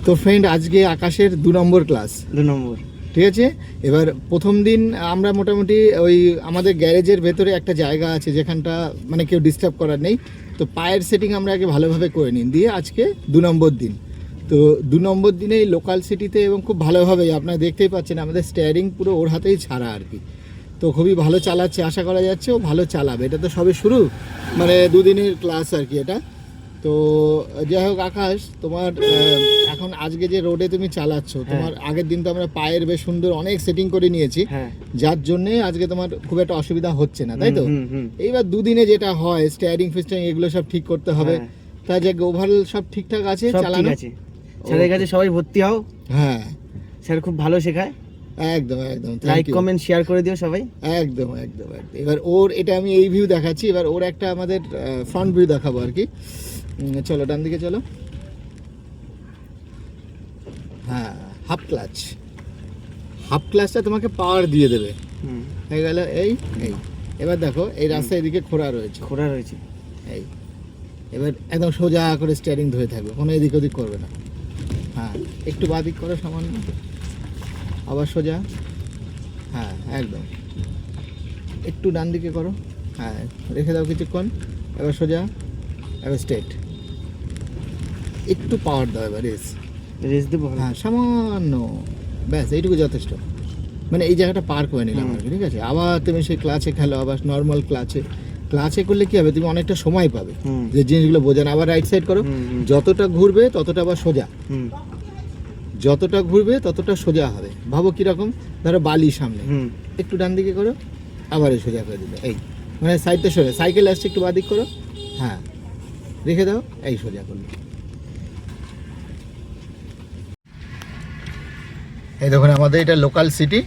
তো ফ্রেন্ড, আজকে আকাশের 2 নম্বর ক্লাস। 2 নম্বর, ঠিক আছে। এবার প্রথম দিন আমরা মোটামুটি ওই আমাদের গ্যারেজের ভেতরে একটা জায়গা আছে যেখানটা মানে কেউ ডিস্টার্ব করার নেই, তো পায়ের সেটিং আমরা আগে ভালোভাবে করে নিন, দিয়ে আজকে 2 নম্বর দিন। তো 2 নম্বর দিনে এই লোকাল সিটিতে এবং খুব ভালোভাবেই আপনারা দেখতেই পাচ্ছেন আমাদের স্টিয়ারিং পুরো ওর হাতেই ছাড়া আর কি। তো খুবই ভালো চালাচ্ছে, আশা করা যাচ্ছে ও ভালো চালাবে। এটা তো সবে শুরু, মানে 2 দিনের ক্লাস আর কি এটা। তো যাই হোক আকাশ, তোমার এখন আজকে যে রোডে তুমি চালাচ্ছ, তোমার আগের দিন তো আমরা পায়ের বেশ সুন্দর অনেক সেটিং করে নিয়েছি, যার জন্যে আজকে তোমার খুব একটা অসুবিধা হচ্ছে না, তাই তো? এইবার 2 দিনে যেটা হয় স্টিয়ারিং ফিস্টারিং এগুলো সব ঠিক করতে হবে। তা যাক, ওভারঅল সব ঠিকঠাক আছে, চালানো আছে। স্যারের কাছে সবাই ভর্তি হও। হ্যাঁ, স্যার খুব ভালো শেখায়। একদম একদম, লাইক কমেন্ট শেয়ার করে দিও সবাই। একদম একদম একদম। এবার ওর এটা আমি এই ভিউ দেখাচ্ছি, এবার ওর একটা আমাদের ফ্রন্ট ভিউ দেখাবো আর কি। চলো ডান দিকে চলো। হ্যাঁ, হাফ ক্লাচটা তোমাকে পাওয়ার দিয়ে দেবে। হয়ে গেল এই এই। এবার দেখো এই রাস্তা এদিকে খোঁড়া রয়েছে এই। এবার একদম সোজা করে স্টিয়ারিং ধরে থাকবে, কোনো এদিক ওদিক করবে না। হ্যাঁ, একটু বাদিক করো সামান্য, আবার সোজা। হ্যাঁ একদম, একটু ডান দিকে করো। হ্যাঁ, রেখে দাও কিছুক্ষণ, এবার সোজা, এবার স্ট্রেট। একটু পাওয়ার দাও, এবার রেস দেবো। হ্যাঁ সামান্য, ব্যাস এইটুকু যথেষ্ট। মানে এই জায়গাটা পার করে নিলাম আর কি, ঠিক আছে। আবার তুমি সেই ক্লাচে খেলো, আবার নর্মাল ক্লাচে করলে কি হবে, তুমি অনেকটা সময় পাবে যে জিনিসগুলো বোঝানো। আবার রাইট সাইড করো, যতটা ঘুরবে ততটা আবার সোজা, যতটা ঘুরবে ততটা সোজা হবে। ভাবো কিরকম, ধরো বালি সামনে, একটু ডান দিকে করো, আবার সোজা করে দিলে এই, মানে সাইডটা সরে। সাইকেল আসছে, একটু বাদিক করো, হ্যাঁ রেখে দাও, এই সোজা করলে। এই দেখুন আমাদের এটা লোকাল সিটি,